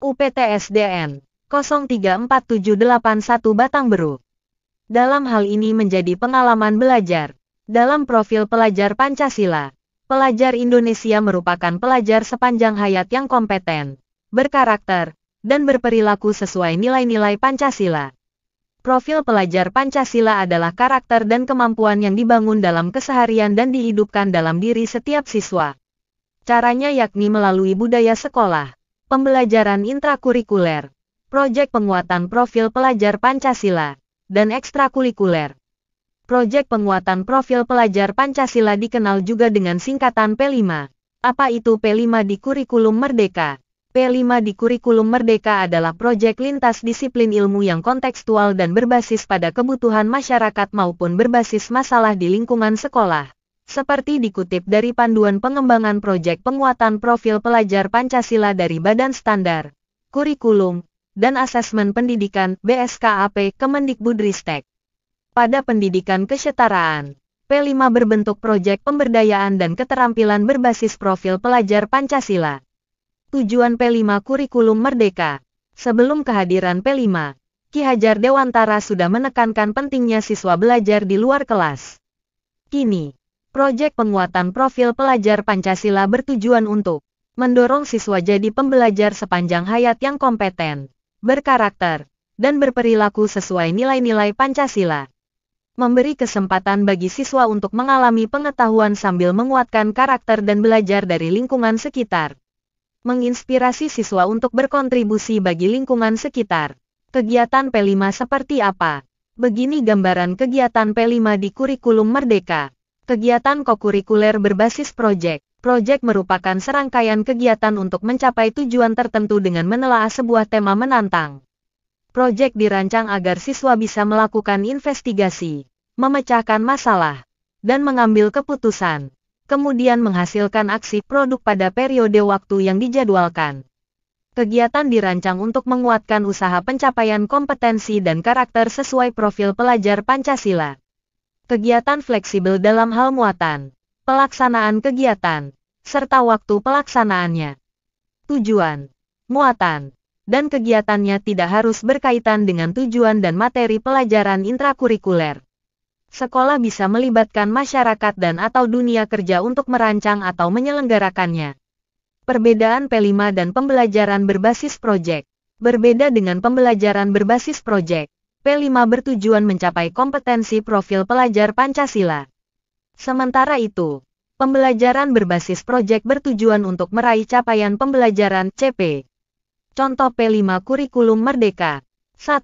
UPTSDN 034781 Batangberu. Dalam hal ini menjadi pengalaman belajar. Dalam profil pelajar Pancasila, pelajar Indonesia merupakan pelajar sepanjang hayat yang kompeten, berkarakter, dan berperilaku sesuai nilai-nilai Pancasila. Profil pelajar Pancasila adalah karakter dan kemampuan yang dibangun dalam keseharian dan dihidupkan dalam diri setiap siswa. Caranya yakni melalui budaya sekolah, pembelajaran intrakurikuler, proyek penguatan profil pelajar Pancasila, dan ekstrakurikuler. Proyek penguatan profil pelajar Pancasila dikenal juga dengan singkatan P5. Apa itu P5 di Kurikulum Merdeka? P5 di Kurikulum Merdeka adalah proyek lintas disiplin ilmu yang kontekstual dan berbasis pada kebutuhan masyarakat maupun berbasis masalah di lingkungan sekolah. Seperti dikutip dari Panduan Pengembangan Proyek Penguatan Profil Pelajar Pancasila dari Badan Standar, Kurikulum, dan Asesmen Pendidikan (BSKAP) Kemendikbudristek. Pada pendidikan kesetaraan, P5 berbentuk proyek pemberdayaan dan keterampilan berbasis profil pelajar Pancasila. Tujuan P5 Kurikulum Merdeka. Sebelum kehadiran P5, Ki Hajar Dewantara sudah menekankan pentingnya siswa belajar di luar kelas. Kini, proyek penguatan profil pelajar Pancasila bertujuan untuk mendorong siswa jadi pembelajar sepanjang hayat yang kompeten, berkarakter, dan berperilaku sesuai nilai-nilai Pancasila. Memberi kesempatan bagi siswa untuk mengalami pengetahuan sambil menguatkan karakter dan belajar dari lingkungan sekitar. Menginspirasi siswa untuk berkontribusi bagi lingkungan sekitar. Kegiatan P5 seperti apa? Begini gambaran kegiatan P5 di Kurikulum Merdeka. Kegiatan kokurikuler berbasis proyek. Proyek merupakan serangkaian kegiatan untuk mencapai tujuan tertentu dengan menelaah sebuah tema menantang. Proyek dirancang agar siswa bisa melakukan investigasi, memecahkan masalah, dan mengambil keputusan, kemudian menghasilkan aksi produk pada periode waktu yang dijadwalkan. Kegiatan dirancang untuk menguatkan usaha pencapaian kompetensi dan karakter sesuai profil pelajar Pancasila. Kegiatan fleksibel dalam hal muatan, pelaksanaan kegiatan, serta waktu pelaksanaannya. Tujuan, muatan, dan kegiatannya tidak harus berkaitan dengan tujuan dan materi pelajaran intrakurikuler. Sekolah bisa melibatkan masyarakat dan atau dunia kerja untuk merancang atau menyelenggarakannya. Perbedaan P5 dan pembelajaran berbasis proyek. Berbeda dengan pembelajaran berbasis proyek, P5 bertujuan mencapai kompetensi profil pelajar Pancasila. Sementara itu, pembelajaran berbasis proyek bertujuan untuk meraih capaian pembelajaran CP. Contoh P5 Kurikulum Merdeka. 1.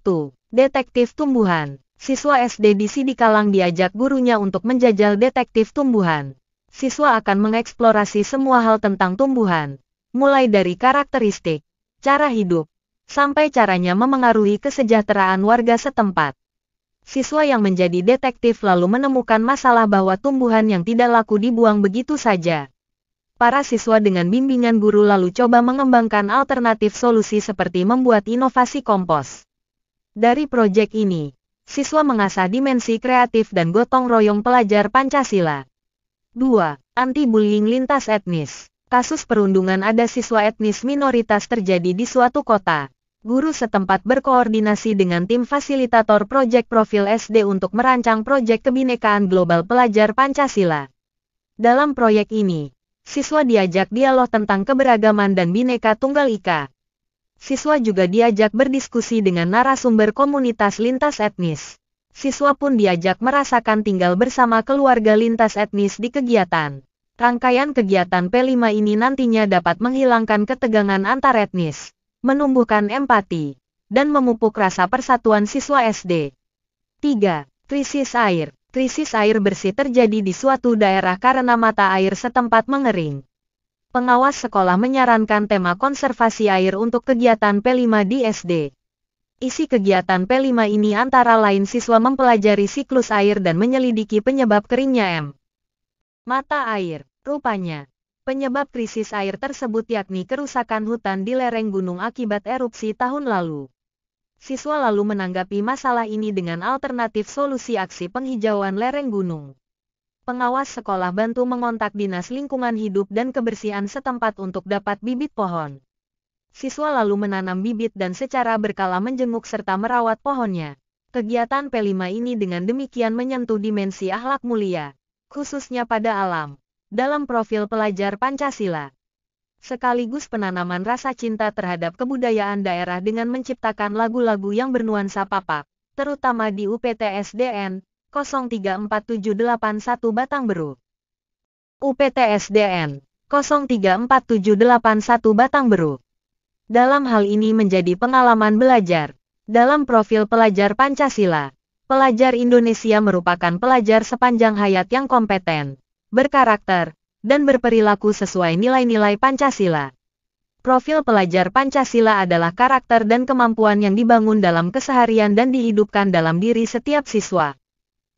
Detektif tumbuhan. Siswa SD di Sidikalang diajak gurunya untuk menjajal detektif tumbuhan. Siswa akan mengeksplorasi semua hal tentang tumbuhan, mulai dari karakteristik, cara hidup, sampai caranya memengaruhi kesejahteraan warga setempat. Siswa yang menjadi detektif lalu menemukan masalah bahwa tumbuhan yang tidak laku dibuang begitu saja. Para siswa dengan bimbingan guru lalu coba mengembangkan alternatif solusi seperti membuat inovasi kompos. Dari proyek ini, siswa mengasah dimensi kreatif dan gotong royong pelajar Pancasila. 2. Anti-bullying lintas etnis. Kasus perundungan ada siswa etnis minoritas terjadi di suatu kota. Guru setempat berkoordinasi dengan tim fasilitator proyek profil SD untuk merancang proyek kebinekaan global pelajar Pancasila. Dalam proyek ini, siswa diajak dialog tentang keberagaman dan Bhinneka Tunggal Ika. Siswa juga diajak berdiskusi dengan narasumber komunitas lintas etnis. Siswa pun diajak merasakan tinggal bersama keluarga lintas etnis di kegiatan. Rangkaian kegiatan P5 ini nantinya dapat menghilangkan ketegangan antar etnis, menumbuhkan empati, dan memupuk rasa persatuan siswa SD. 3. Krisis air. Krisis air bersih terjadi di suatu daerah karena mata air setempat mengering. Pengawas sekolah menyarankan tema konservasi air untuk kegiatan P5 di SD. Isi kegiatan P5 ini antara lain siswa mempelajari siklus air dan menyelidiki penyebab keringnya mata air. Rupanya, penyebab krisis air tersebut yakni kerusakan hutan di lereng gunung akibat erupsi tahun lalu. Siswa lalu menanggapi masalah ini dengan alternatif solusi aksi penghijauan lereng gunung. Pengawas sekolah bantu mengontak Dinas Lingkungan Hidup dan Kebersihan setempat untuk dapat bibit pohon. Siswa lalu menanam bibit dan secara berkala menjenguk serta merawat pohonnya. Kegiatan P5 ini dengan demikian menyentuh dimensi akhlak mulia, khususnya pada alam, dalam profil pelajar Pancasila. Sekaligus penanaman rasa cinta terhadap kebudayaan daerah dengan menciptakan lagu-lagu yang bernuansa papak, terutama di UPTSDN 034781 Batangberu. UPTSDN 034781 Batangberu. Dalam hal ini menjadi pengalaman belajar. Dalam profil pelajar Pancasila, pelajar Indonesia merupakan pelajar sepanjang hayat yang kompeten, berkarakter, dan berperilaku sesuai nilai-nilai Pancasila. Profil pelajar Pancasila adalah karakter dan kemampuan yang dibangun dalam keseharian dan dihidupkan dalam diri setiap siswa.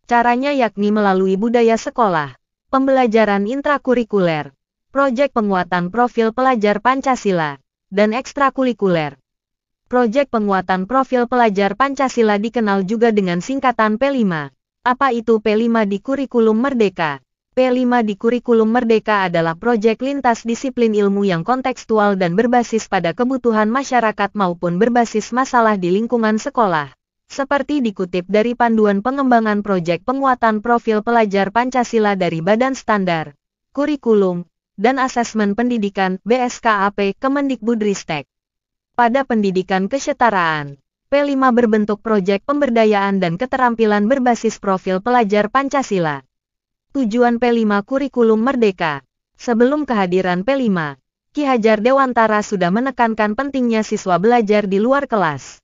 Caranya yakni melalui budaya sekolah, pembelajaran intrakurikuler, proyek penguatan profil pelajar Pancasila, dan ekstrakurikuler. Proyek penguatan profil pelajar Pancasila dikenal juga dengan singkatan P5. Apa itu P5 di Kurikulum Merdeka? P5 di Kurikulum Merdeka adalah proyek lintas disiplin ilmu yang kontekstual dan berbasis pada kebutuhan masyarakat maupun berbasis masalah di lingkungan sekolah. Seperti dikutip dari Panduan Pengembangan Proyek Penguatan Profil Pelajar Pancasila dari Badan Standar, Kurikulum, dan Asesmen Pendidikan (BSKAP) Kemendikbudristek. Pada pendidikan kesetaraan, P5 berbentuk proyek pemberdayaan dan keterampilan berbasis profil pelajar Pancasila. Tujuan P5 Kurikulum Merdeka. Sebelum kehadiran P5, Ki Hajar Dewantara sudah menekankan pentingnya siswa belajar di luar kelas.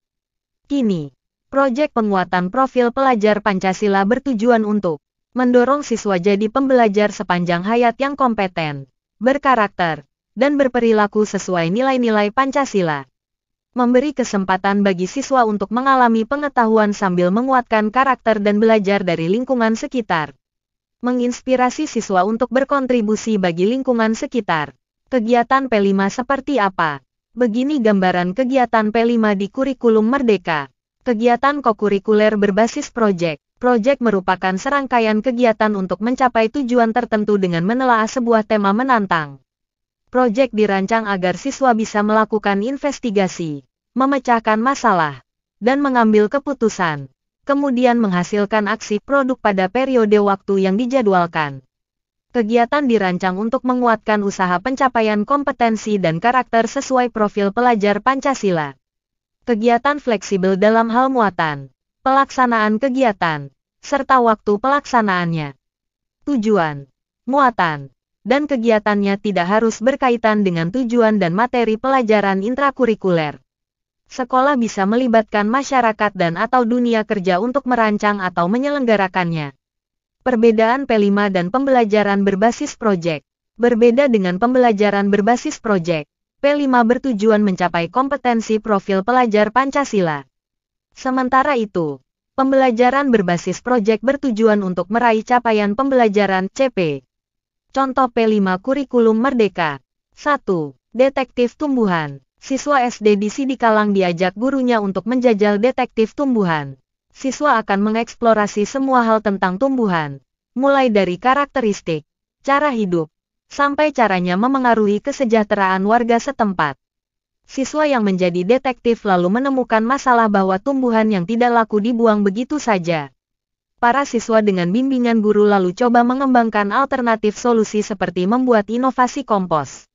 Kini, proyek penguatan profil pelajar Pancasila bertujuan untuk mendorong siswa jadi pembelajar sepanjang hayat yang kompeten, berkarakter, dan berperilaku sesuai nilai-nilai Pancasila. Memberi kesempatan bagi siswa untuk mengalami pengetahuan sambil menguatkan karakter dan belajar dari lingkungan sekitar. Menginspirasi siswa untuk berkontribusi bagi lingkungan sekitar. Kegiatan P5 seperti apa? Begini gambaran kegiatan P5 di Kurikulum Merdeka. Kegiatan kokurikuler berbasis proyek. Proyek merupakan serangkaian kegiatan untuk mencapai tujuan tertentu dengan menelaah sebuah tema menantang. Proyek dirancang agar siswa bisa melakukan investigasi, memecahkan masalah, dan mengambil keputusan, kemudian menghasilkan aksi produk pada periode waktu yang dijadwalkan. Kegiatan dirancang untuk menguatkan usaha pencapaian kompetensi dan karakter sesuai profil pelajar Pancasila. Kegiatan fleksibel dalam hal muatan, pelaksanaan kegiatan, serta waktu pelaksanaannya. Tujuan, muatan, dan kegiatannya tidak harus berkaitan dengan tujuan dan materi pelajaran intrakurikuler. Sekolah bisa melibatkan masyarakat dan atau dunia kerja untuk merancang atau menyelenggarakannya. Perbedaan P5 dan pembelajaran berbasis proyek. Berbeda dengan pembelajaran berbasis proyek, P5 bertujuan mencapai kompetensi profil pelajar Pancasila. Sementara itu, pembelajaran berbasis proyek bertujuan untuk meraih capaian pembelajaran CP. Contoh P5 Kurikulum Merdeka. 1. Detektif tumbuhan. Siswa SD di Sidikalang diajak gurunya untuk menjajal detektif tumbuhan. Siswa akan mengeksplorasi semua hal tentang tumbuhan, mulai dari karakteristik, cara hidup, sampai caranya memengaruhi kesejahteraan warga setempat. Siswa yang menjadi detektif lalu menemukan masalah bahwa tumbuhan yang tidak laku dibuang begitu saja. Para siswa dengan bimbingan guru lalu coba mengembangkan alternatif solusi seperti membuat inovasi kompos.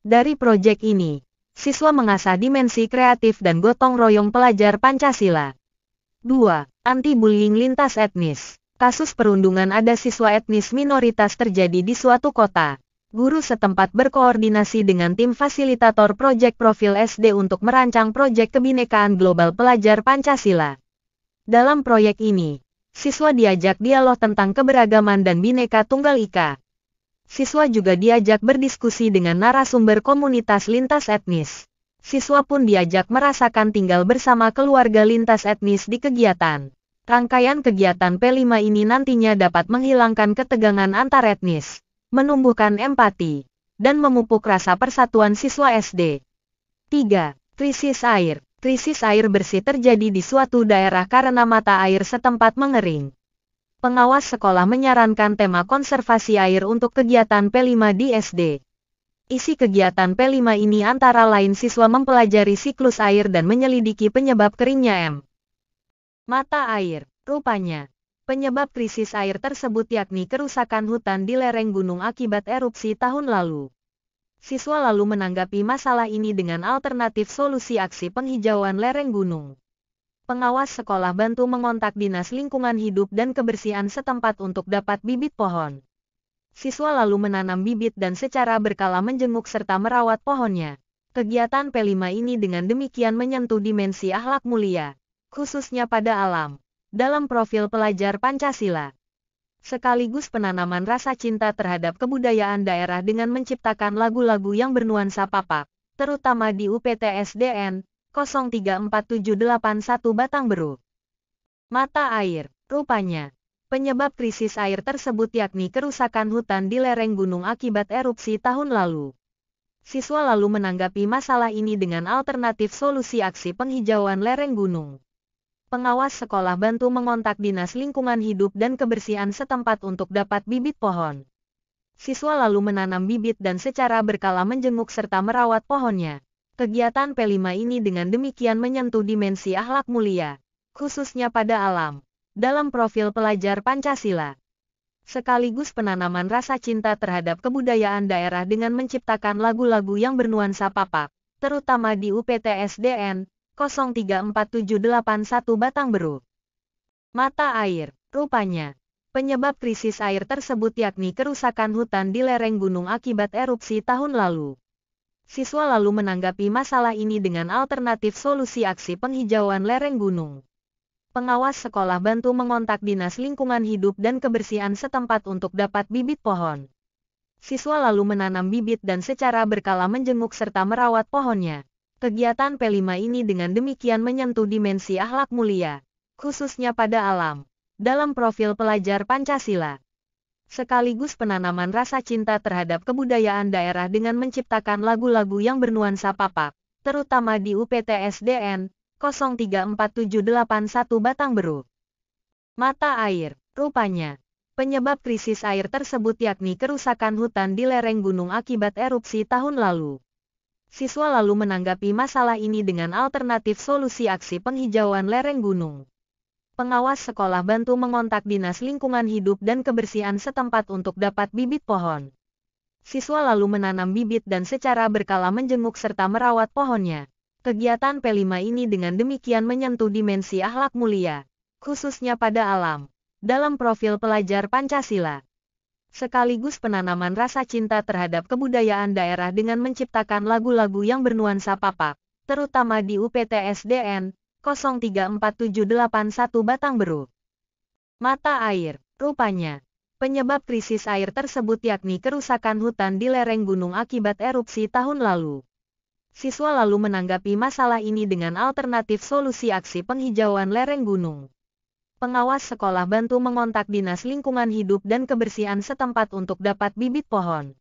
Dari proyek ini, siswa mengasah dimensi kreatif dan gotong royong pelajar Pancasila. 2. Anti-bullying lintas etnis. Kasus perundungan ada siswa etnis minoritas terjadi di suatu kota. Guru setempat berkoordinasi dengan tim fasilitator proyek profil SD untuk merancang proyek kebinekaan global pelajar Pancasila. Dalam proyek ini, siswa diajak dialog tentang keberagaman dan Bhinneka Tunggal Ika. Siswa juga diajak berdiskusi dengan narasumber komunitas lintas etnis. Siswa pun diajak merasakan tinggal bersama keluarga lintas etnis di kegiatan. Rangkaian kegiatan P5 ini nantinya dapat menghilangkan ketegangan antar etnis, menumbuhkan empati, dan memupuk rasa persatuan siswa SD. 3. Krisis air. Krisis air bersih terjadi di suatu daerah karena mata air setempat mengering. Pengawas sekolah menyarankan tema konservasi air untuk kegiatan P5 di SD. Isi kegiatan P5 ini antara lain siswa mempelajari siklus air dan menyelidiki penyebab keringnya mata air. Rupanya, penyebab krisis air tersebut yakni kerusakan hutan di lereng gunung akibat erupsi tahun lalu. Siswa lalu menanggapi masalah ini dengan alternatif solusi aksi penghijauan lereng gunung. Pengawas sekolah bantu mengontak Dinas Lingkungan Hidup dan Kebersihan setempat untuk dapat bibit pohon. Siswa lalu menanam bibit dan secara berkala menjenguk serta merawat pohonnya. Kegiatan P5 ini dengan demikian menyentuh dimensi akhlak mulia, khususnya pada alam, dalam profil pelajar Pancasila. Sekaligus penanaman rasa cinta terhadap kebudayaan daerah dengan menciptakan lagu-lagu yang bernuansa papak, terutama di UPTSDN 034781 Batangberu. Mata air. Rupanya, penyebab krisis air tersebut yakni kerusakan hutan di lereng gunung akibat erupsi tahun lalu. Siswa lalu menanggapi masalah ini dengan alternatif solusi aksi penghijauan lereng gunung. Pengawas sekolah bantu mengontak Dinas Lingkungan Hidup dan Kebersihan setempat untuk dapat bibit pohon. Siswa lalu menanam bibit dan secara berkala menjenguk serta merawat pohonnya. Kegiatan P5 ini dengan demikian menyentuh dimensi akhlak mulia, khususnya pada alam, dalam profil pelajar Pancasila. Sekaligus penanaman rasa cinta terhadap kebudayaan daerah dengan menciptakan lagu-lagu yang bernuansa papak, terutama di UPTSDN 034781 Batangberu. Mata air. Rupanya, penyebab krisis air tersebut yakni kerusakan hutan di lereng gunung akibat erupsi tahun lalu. Siswa lalu menanggapi masalah ini dengan alternatif solusi aksi penghijauan lereng gunung. Pengawas sekolah bantu mengontak Dinas Lingkungan Hidup dan Kebersihan setempat untuk dapat bibit pohon. Siswa lalu menanam bibit dan secara berkala menjenguk serta merawat pohonnya. Kegiatan P5 ini dengan demikian menyentuh dimensi akhlak mulia, khususnya pada alam, dalam profil pelajar Pancasila. Sekaligus penanaman rasa cinta terhadap kebudayaan daerah dengan menciptakan lagu-lagu yang bernuansa papak, terutama di UPTSDN 034781 Batangberu. Mata air. Rupanya, penyebab krisis air tersebut yakni kerusakan hutan di lereng gunung akibat erupsi tahun lalu. Siswa lalu menanggapi masalah ini dengan alternatif solusi aksi penghijauan lereng gunung. Pengawas sekolah bantu mengontak Dinas Lingkungan Hidup dan Kebersihan setempat untuk dapat bibit pohon. Siswa lalu menanam bibit dan secara berkala menjenguk serta merawat pohonnya. Kegiatan P5 ini dengan demikian menyentuh dimensi akhlak mulia, khususnya pada alam, dalam profil pelajar Pancasila. Sekaligus penanaman rasa cinta terhadap kebudayaan daerah dengan menciptakan lagu-lagu yang bernuansa papak, terutama di UPTSDN 034781 Batangberu. Mata air. Rupanya, penyebab krisis air tersebut yakni kerusakan hutan di lereng gunung akibat erupsi tahun lalu. Siswa lalu menanggapi masalah ini dengan alternatif solusi aksi penghijauan lereng gunung. Pengawas sekolah bantu mengontak Dinas Lingkungan Hidup dan Kebersihan setempat untuk dapat bibit pohon.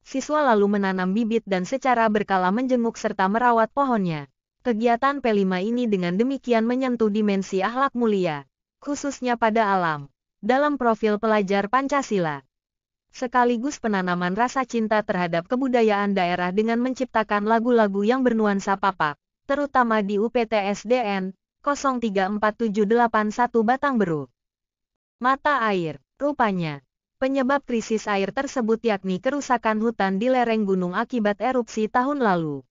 Siswa lalu menanam bibit dan secara berkala menjenguk serta merawat pohonnya. Kegiatan P5 ini dengan demikian menyentuh dimensi akhlak mulia, khususnya pada alam, dalam profil pelajar Pancasila. Sekaligus penanaman rasa cinta terhadap kebudayaan daerah dengan menciptakan lagu-lagu yang bernuansa papak, terutama di UPTSDN 034781 Batangberu. Mata air. Rupanya, penyebab krisis air tersebut yakni kerusakan hutan di lereng gunung akibat erupsi tahun lalu.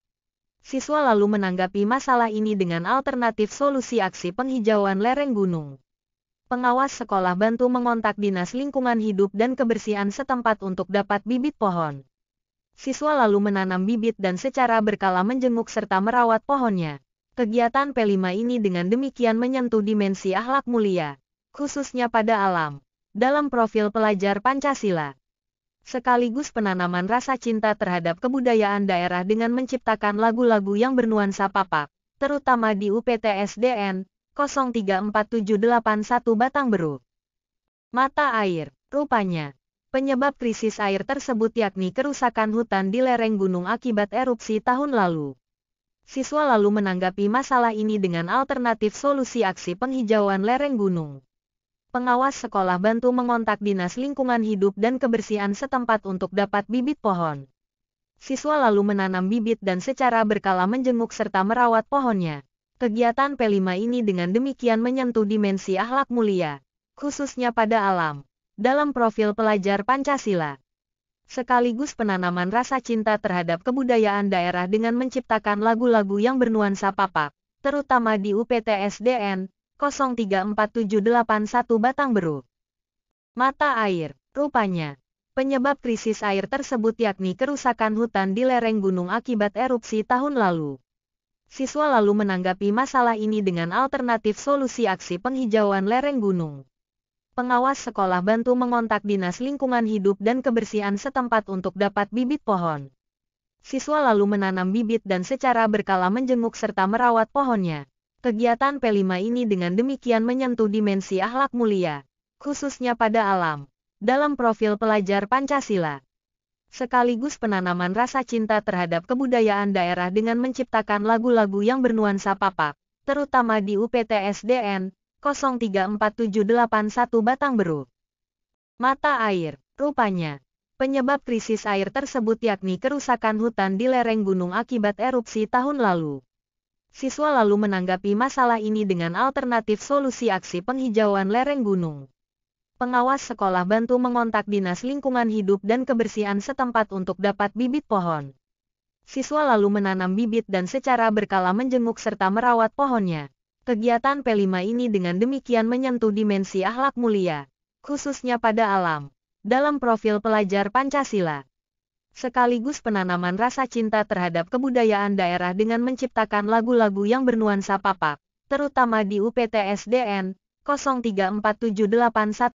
Siswa lalu menanggapi masalah ini dengan alternatif solusi aksi penghijauan lereng gunung. Pengawas sekolah bantu mengontak Dinas Lingkungan Hidup dan Kebersihan setempat untuk dapat bibit pohon. Siswa lalu menanam bibit dan secara berkala menjenguk serta merawat pohonnya. Kegiatan P5 ini dengan demikian menyentuh dimensi akhlak mulia, khususnya pada alam, dalam profil pelajar Pancasila. Sekaligus penanaman rasa cinta terhadap kebudayaan daerah dengan menciptakan lagu-lagu yang bernuansa papak, terutama di UPTSDN 034781 Batangberu. Mata air. Rupanya, penyebab krisis air tersebut yakni kerusakan hutan di lereng gunung akibat erupsi tahun lalu. Siswa lalu menanggapi masalah ini dengan alternatif solusi aksi penghijauan lereng gunung. Pengawas sekolah bantu mengontak Dinas Lingkungan Hidup dan Kebersihan setempat untuk dapat bibit pohon. Siswa lalu menanam bibit dan secara berkala menjenguk serta merawat pohonnya. Kegiatan P5 ini dengan demikian menyentuh dimensi akhlak mulia, khususnya pada alam, dalam profil pelajar Pancasila. Sekaligus penanaman rasa cinta terhadap kebudayaan daerah dengan menciptakan lagu-lagu yang bernuansa papak, terutama di UPTSDN 034781 Batangberu. Mata air, rupanya. Penyebab krisis air tersebut yakni kerusakan hutan di lereng gunung akibat erupsi tahun lalu. Siswa lalu menanggapi masalah ini dengan alternatif solusi aksi penghijauan lereng gunung. Pengawas sekolah bantu mengontak Dinas Lingkungan Hidup dan Kebersihan setempat untuk dapat bibit pohon. Siswa lalu menanam bibit dan secara berkala menjenguk serta merawat pohonnya. Kegiatan P5 ini dengan demikian menyentuh dimensi akhlak mulia, khususnya pada alam, dalam profil pelajar Pancasila. Sekaligus penanaman rasa cinta terhadap kebudayaan daerah dengan menciptakan lagu-lagu yang bernuansa papak, terutama di UPTSDN 034781 Batangberu. Mata air, rupanya. Penyebab krisis air tersebut yakni kerusakan hutan di lereng gunung akibat erupsi tahun lalu. Siswa lalu menanggapi masalah ini dengan alternatif solusi aksi penghijauan lereng gunung. Pengawas sekolah bantu mengontak Dinas Lingkungan Hidup dan Kebersihan setempat untuk dapat bibit pohon. Siswa lalu menanam bibit dan secara berkala menjenguk serta merawat pohonnya. Kegiatan P5 ini dengan demikian menyentuh dimensi akhlak mulia, khususnya pada alam, dalam profil pelajar Pancasila. Sekaligus penanaman rasa cinta terhadap kebudayaan daerah dengan menciptakan lagu-lagu yang bernuansa papak, terutama di UPTSDN 034781